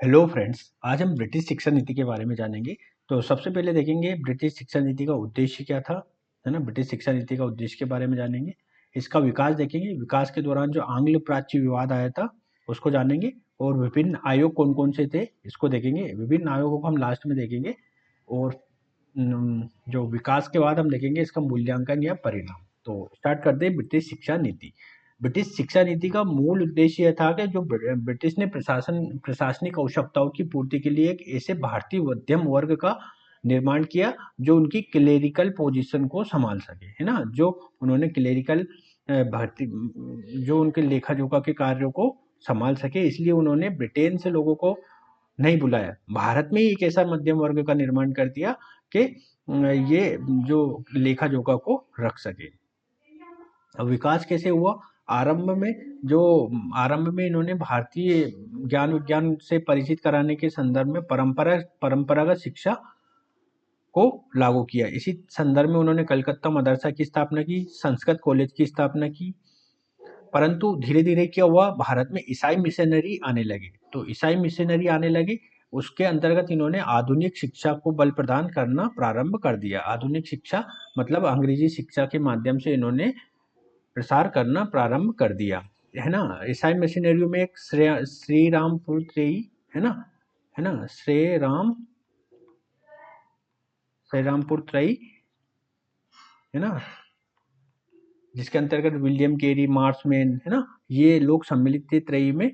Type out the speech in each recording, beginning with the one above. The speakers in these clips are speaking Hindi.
हेलो फ्रेंड्स, आज हम ब्रिटिश शिक्षा नीति के बारे में जानेंगे। तो सबसे पहले देखेंगे ब्रिटिश शिक्षा नीति का उद्देश्य क्या था, है ना। ब्रिटिश शिक्षा नीति का उद्देश्य के बारे में जानेंगे। इसका विकास देखेंगे, विकास के दौरान जो आंग्ल प्राच्य विवाद आया था उसको जानेंगे, और विभिन्न आयोग कौन कौन से थे इसको देखेंगे। विभिन्न आयोगों को हम लास्ट में देखेंगे। और जो विकास के बाद हम देखेंगे इसका मूल्यांकन या परिणाम। तो स्टार्ट करते हैं ब्रिटिश शिक्षा नीति। ब्रिटिश शिक्षा नीति का मूल उद्देश्य यह था कि जो ब्रिटिश ने प्रशासनिक आवश्यकताओं की पूर्ति के लिए एक ऐसे भारतीय मध्यम वर्ग का निर्माण किया जो उनकी क्लेरिकल पोजीशन को संभाल सके, है ना। जो उन्होंने क्लेरिकल भर्ती जो उनके लेखा जोखा के कार्यों को संभाल सके, इसलिए उन्होंने ब्रिटेन से लोगों को नहीं बुलाया, भारत में ही एक ऐसा मध्यम वर्ग का निर्माण कर दिया कि ये जो लेखा जोखा को रख सके। अब विकास कैसे हुआ? आरंभ में इन्होंने भारतीय ज्ञान विज्ञान से परिचित कराने के संदर्भ में परंपरागत शिक्षा को लागू किया। इसी संदर्भ में उन्होंने कलकत्ता मदरसा की स्थापना की, संस्कृत कॉलेज की स्थापना की। परंतु धीरे धीरे क्या हुआ, भारत में ईसाई मिशनरी आने लगे। तो ईसाई मिशनरी आने लगे, उसके अंतर्गत इन्होंने आधुनिक शिक्षा को बल प्रदान करना प्रारंभ कर दिया। आधुनिक शिक्षा मतलब अंग्रेजी शिक्षा के माध्यम से इन्होंने प्रसार करना प्रारंभ कर दिया, है ना। ईसाई मिशनरियों में एक श्री रामपुर त्रयी, है ना, श्री रामपुर त्रयी, है ना, जिसके अंतर्गत विलियम केरी, मार्समैन, है ना, ये लोग सम्मिलित थे त्रयी में।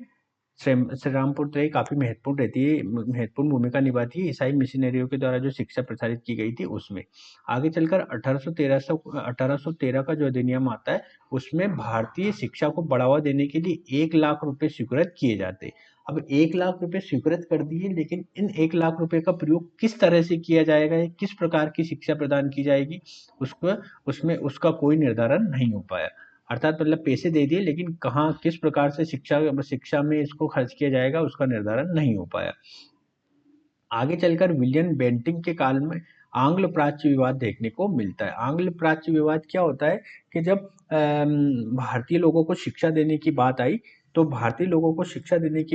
श्री रामपुर त्रयी काफी महत्वपूर्ण भूमिका निभाती है ईसाई मिशनरियों के द्वारा जो शिक्षा प्रसारित की गई थी उसमें। आगे चलकर 1813 का जो अधिनियम आता है उसमें भारतीय शिक्षा को बढ़ावा देने के लिए 1 लाख रुपए स्वीकृत किए जाते। अब 1 लाख रुपए स्वीकृत कर दिए, लेकिन इन 1 लाख रुपए का प्रयोग किस तरह से किया जाएगा, किस प्रकार की शिक्षा प्रदान की जाएगी, उसमें उसका कोई निर्धारण नहीं हो पाया। अर्थात मतलब पैसे दे दिए, लेकिन कहाँ किस प्रकार से शिक्षा में इसको खर्च किया जाएगा उसका निर्धारण नहीं हो पाया। आगे चलकर विलियम बेंटिंग के काल में आंग्ल प्राच्य विवाद देखने को मिलता है। आंग्ल प्राच्य विवाद क्या होता है कि जब भारतीय लोगों को शिक्षा देने की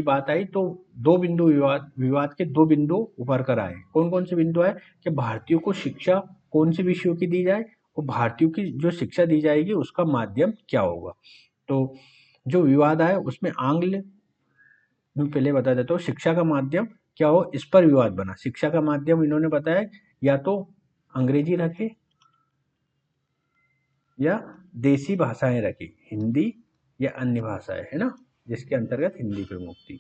बात आई, तो दो बिंदु विवाद के दो बिंदु उभर कर आए। कौन कौन से बिंदु आए कि भारतीयों को शिक्षा कौन से विषयों की दी जाए, और भारतीयों की जो शिक्षा दी जाएगी उसका माध्यम क्या होगा। तो जो विवाद आया उसमें मैं पहले बता देता हूँ शिक्षा का माध्यम क्या हो, इस पर विवाद बना। शिक्षा का माध्यम इन्होंने बताया या तो अंग्रेजी रखे या देसी भाषाएं रखी, हिंदी या अन्य भाषाएं, है ना, जिसके अंतर्गत हिंदी प्रमुख थी,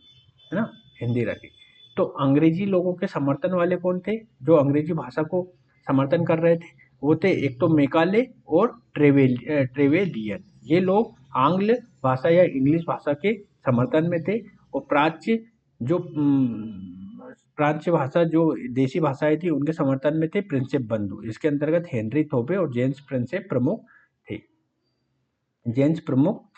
है ना, हिंदी रखी। तो अंग्रेजी लोगों के समर्थन वाले कौन थे, जो अंग्रेजी भाषा को समर्थन कर रहे थे, वो थे एक तो मेकाले और ट्रेवेलियन। ये लोग आंग्ल भाषा या इंग्लिश भाषा के समर्थन में थे। और जो प्राच्य भाषा जो देसी भाषाएं थी उनके समर्थन में थे प्रिंसेप बंधु। इसके अंतर्गत हेनरी थोपे और जेम्स प्रिंसेप प्रमुख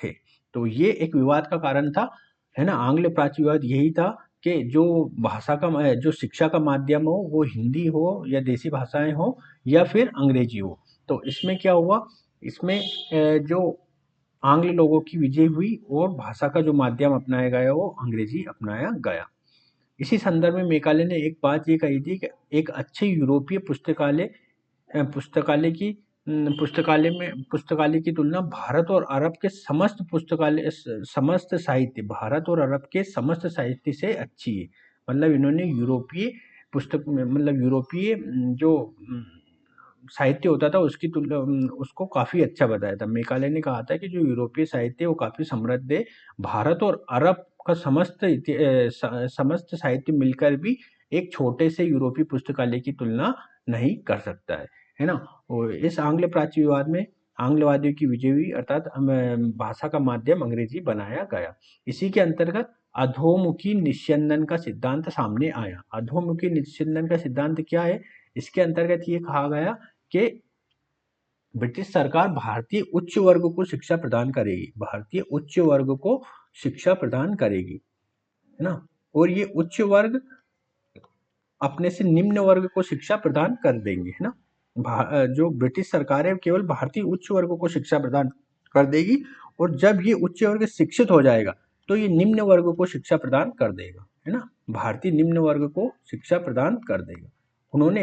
थे। तो ये एक विवाद का कारण था, है ना। आंग्ल प्राच्य विवाद यही था कि जो शिक्षा का माध्यम हो वो हिंदी हो या देसी भाषाएं हो या फिर अंग्रेजी हो। तो इसमें क्या हुआ, इसमें जो आंग्ल लोगों की विजय हुई और भाषा का जो माध्यम अपनाया गया वो अंग्रेजी अपनाया गया। इसी संदर्भ में मेकाले ने एक बात ये कही थी कि एक अच्छे यूरोपीय पुस्तकालय की तुलना भारत और अरब के समस्त साहित्य से अच्छी है। मतलब इन्होंने यूरोपीय जो साहित्य होता था उसको काफी अच्छा बताया था। मेकाले ने कहा था कि जो यूरोपीय साहित्य है वो काफी समृद्ध है, भारत और अरब का समस्त साहित्य मिलकर भी एक छोटे से यूरोपीय पुस्तकालय की तुलना नहीं कर सकता है ना। और इस आंग्ल प्राच्य विवाद में आंग्लवादियों की विजय हुई, अर्थात भाषा का माध्यम अंग्रेजी बनाया गया। इसी के अंतर्गत अधोमुखी निस्यंदन का सिद्धांत सामने आया। अधोमुखी निस्यंदन का सिद्धांत क्या है? इसके अंतर्गत ये कहा गया कि ब्रिटिश सरकार भारतीय उच्च वर्ग को शिक्षा प्रदान करेगी, है ना। और ये उच्च वर्ग अपने से निम्न वर्ग को शिक्षा प्रदान कर देंगे, है ना। जो ब्रिटिश सरकार है केवल भारतीय उच्च वर्ग को शिक्षा प्रदान कर देगी, और जब ये उच्च वर्ग शिक्षित हो जाएगा तो ये निम्न वर्ग को शिक्षा प्रदान कर देगा, है ना, भारतीय निम्न वर्ग को शिक्षा प्रदान कर देगा। उन्होंने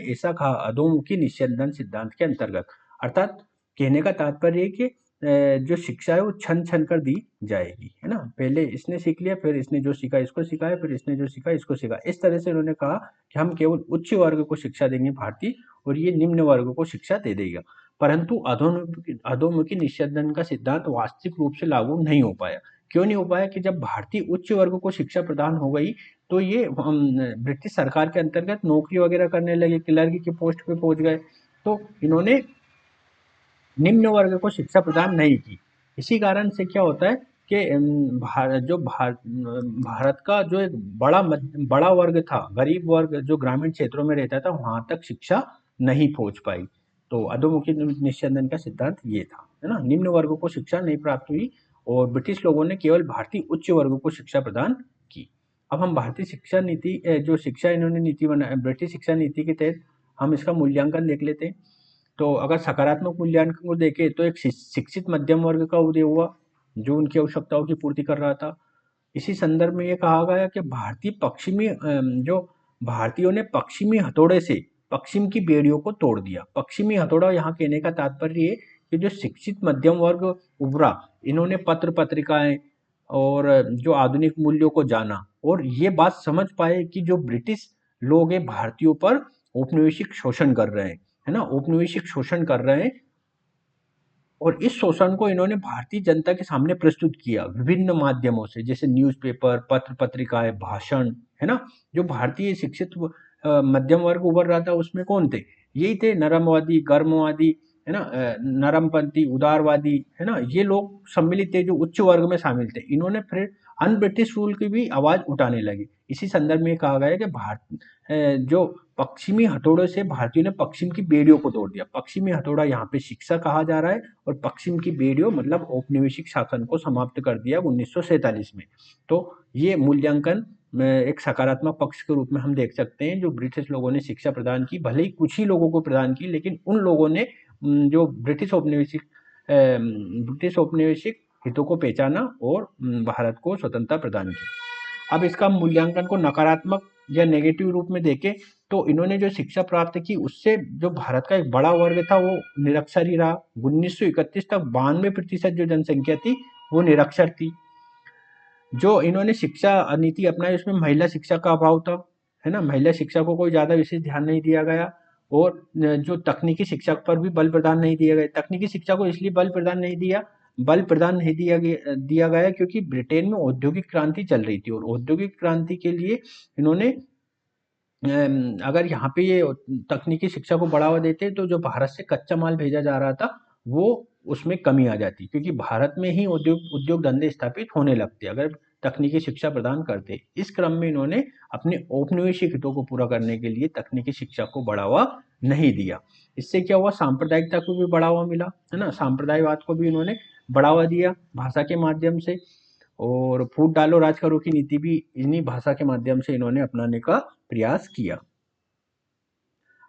ऐसा कहा अधोमुखी निस्यंदन सिद्धांत के अंतर्गत। अर्थात कहने का तात्पर्य है कि जो शिक्षा है वो छन छन कर दी जाएगी, है ना। पहले इसने सीख लिया, फिर इसने जो सीखा इसको सिखाया, फिर इसने जो सीखा इसको सिखा। इस तरह से उन्होंने कहा कि हम केवल उच्च वर्ग को शिक्षा देंगे भारतीय, और ये निम्न वर्ग को शिक्षा दे देगा। परंतु अधोमुखी निस्यंदन का सिद्धांत वास्तविक रूप से लागू नहीं हो पाया। क्यों नहीं हो पाया? कि जब भारतीय उच्च वर्ग को शिक्षा प्रदान हो गई तो ये ब्रिटिश सरकार के अंतर्गत नौकरी वगैरह करने लगे, क्लर्क की पोस्ट पे पहुंच गए, तो इन्होंने निम्न वर्ग को शिक्षा प्रदान नहीं की। इसी कारण से क्या होता है कि भारत का जो एक बड़ा वर्ग था, गरीब वर्ग जो ग्रामीण क्षेत्रों में रहता था, वहां तक शिक्षा नहीं पहुंच पाई। तो अधोमुखी निस्यंदन का सिद्धांत ये था, है ना। निम्न वर्ग को शिक्षा नहीं प्राप्त हुई और ब्रिटिश लोगों ने केवल भारतीय उच्च वर्ग को शिक्षा प्रदान की। अब हम भारतीय शिक्षा नीति, जो शिक्षा इन्होंने नीति बनाई ब्रिटिश शिक्षा नीति के तहत, हम इसका मूल्यांकन देख लेते हैं। तो अगर सकारात्मक मूल्यांकन को देखें तो एक शिक्षित मध्यम वर्ग का उदय हुआ जो उनकी आवश्यकताओं की पूर्ति कर रहा था। इसी संदर्भ में ये कहा गया कि जो भारतीयों ने पश्चिमी हथौड़े से पश्चिम की बेड़ियों को तोड़ दिया। पश्चिमी हथौड़ा यहाँ कहने का तात्पर्य है कि जो शिक्षित मध्यम वर्ग उभरा, इन्होंने पत्र पत्रिकाएं और जो आधुनिक मूल्यों को जाना, और ये बात समझ पाए कि जो ब्रिटिश लोग हैं भारतीयों पर औपनिवेशिक शोषण कर रहे हैं, है ना, औपनिवेशिक शोषण कर रहे हैं। और इस शोषण को इन्होंने भारतीय जनता के सामने प्रस्तुत किया विभिन्न माध्यमों से, जैसे न्यूज़पेपर, पत्र पत्रिकाएं, भाषण, है ना। जो भारतीय शिक्षित मध्यम वर्ग उभर रहा था उसमें कौन थे? यही थे नरमवादी, गर्मवादी, है ना, नरमपंथी, उदारवादी, है ना। ये लोग सम्मिलित थे जो उच्च वर्ग में शामिल थे। इन्होंने फिर अन ब्रिटिश रूल की भी आवाज उठाने लगे। इसी संदर्भ में कहा गया है कि जो पश्चिमी हथौड़े से भारतीयों ने पश्चिम की बेड़ियों को तोड़ दिया। पश्चिमी हथौड़ा यहाँ पे शिक्षा कहा जा रहा है, और पश्चिम की बेड़ियों मतलब औपनिवेशिक शासन को समाप्त कर दिया 1947 में। तो ये मूल्यांकन एक सकारात्मक पक्ष के रूप में हम देख सकते हैं। जो ब्रिटिश लोगों ने शिक्षा प्रदान की, भले ही कुछ ही लोगों को प्रदान की, लेकिन उन लोगों ने जो ब्रिटिश औपनिवेशिक हितों को पहचाना और भारत को स्वतंत्रता प्रदान की। अब इसका मूल्यांकन को नकारात्मक या नेगेटिव रूप में देखें तो इन्होंने जो शिक्षा प्राप्त की उससे जो भारत का एक बड़ा वर्ग था वो निरक्षर ही रहा। 1931 तक 92% जो जनसंख्या थी वो निरक्षर थी। जो इन्होंने शिक्षा नीति अपनाई उसमें महिला शिक्षा का अभाव था, है ना। महिला शिक्षा को कोई ज्यादा विशेष ध्यान नहीं दिया गया, और जो तकनीकी शिक्षा पर भी बल प्रदान नहीं दिया गया। तकनीकी शिक्षा को इसलिए बल प्रदान नहीं दिया गया क्योंकि ब्रिटेन में औद्योगिक क्रांति चल रही थी, और औद्योगिक क्रांति के लिए इन्होंने अगर यहाँ पे ये तकनीकी शिक्षा को बढ़ावा देते तो जो भारत से कच्चा माल भेजा जा रहा था वो उसमें कमी आ जाती, क्योंकि भारत में ही उद्योग धंधे स्थापित होने लगते अगर तकनीकी शिक्षा प्रदान करते। इस क्रम में इन्होंने अपने औपनिवेशिक हितों को पूरा करने के लिए तकनीकी शिक्षा को बढ़ावा नहीं दिया। इससे क्या हुआ? सांप्रदायिकता को भी बढ़ावा मिला, है ना। सांप्रदायवाद को भी इन्होंने बढ़ावा दिया भाषा के माध्यम से, और फूट डालो राज करो की नीति भी इन्हीं भाषा के माध्यम से इन्होंने अपनाने का प्रयास किया।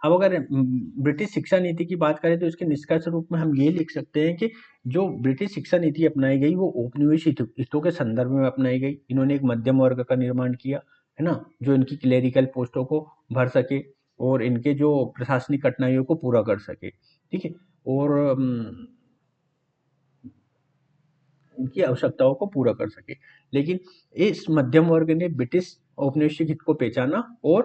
अब अगर ब्रिटिश शिक्षा नीति की बात करें तो इसके निष्कर्ष रूप में हम ये लिख सकते हैं कि जो ब्रिटिश शिक्षा नीति अपनाई गई वो औपनिवेशिक हितों के संदर्भ में अपनाई गई। इन्होंने एक मध्यम वर्ग का निर्माण किया, है ना, जो इनकी क्लेरिकल पोस्टों को भर सके और इनके जो प्रशासनिक कठिनाइयों को पूरा कर सके, ठीक है, और इनकी आवश्यकताओं को पूरा कर सके। लेकिन इस मध्यम वर्ग ने ब्रिटिश औपनिवेशिक हित को पहचाना और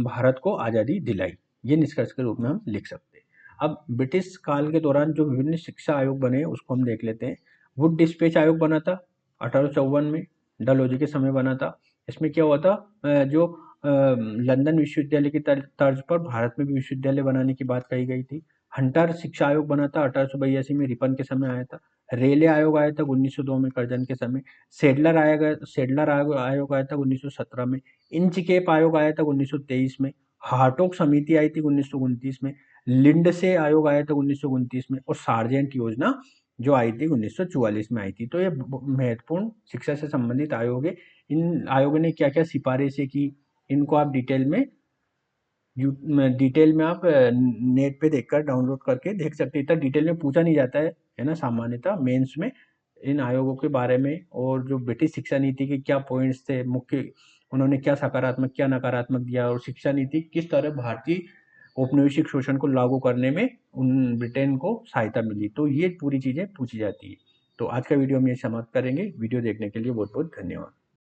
भारत को आज़ादी दिलाई। ये निष्कर्ष के रूप में हम लिख सकते हैं। अब ब्रिटिश काल के दौरान जो विभिन्न शिक्षा आयोग बने उसको हम देख लेते हैं। वुड डिस्पैच आयोग बना था 1854 में, डलहौजी के समय बना था। इसमें क्या हुआ था, जो लंदन विश्वविद्यालय की तर्ज पर भारत में भी विश्वविद्यालय बनाने की बात कही गई थी। हंटर शिक्षा आयोग बना था 1882 में, रिपन के समय आया था। रेले आयोग आया था 1902 में, कर्जन के समय। सेडलर आयोग आया था 1917 में। इंचकेप आयोग आया था 1923 में। हार्टोग समिति आई थी 1929 में। लिंडसे आयोग आया था 1929 में, और सार्जेंट योजना जो आई थी 1944 में आई थी। तो ये महत्वपूर्ण शिक्षा से संबंधित आयोग है। इन आयोगों ने क्या क्या सिफारिशें की, इनको आप डिटेल में आप नेट पे देखकर डाउनलोड करके देख सकते हैं। इतना डिटेल में पूछा नहीं जाता है ना सामान्यतः मेंस में। इन आयोगों के बारे में और जो ब्रिटिश शिक्षा नीति के क्या पॉइंट्स थे मुख्य, उन्होंने क्या सकारात्मक क्या नकारात्मक दिया और शिक्षा नीति किस तरह भारतीय औपनिवेशिक शोषण को लागू करने में उन ब्रिटेन को सहायता मिली, तो ये पूरी चीज़ें पूछी जाती है। तो आज का वीडियो हम ये समाप्त करेंगे। वीडियो देखने के लिए बहुत बहुत धन्यवाद।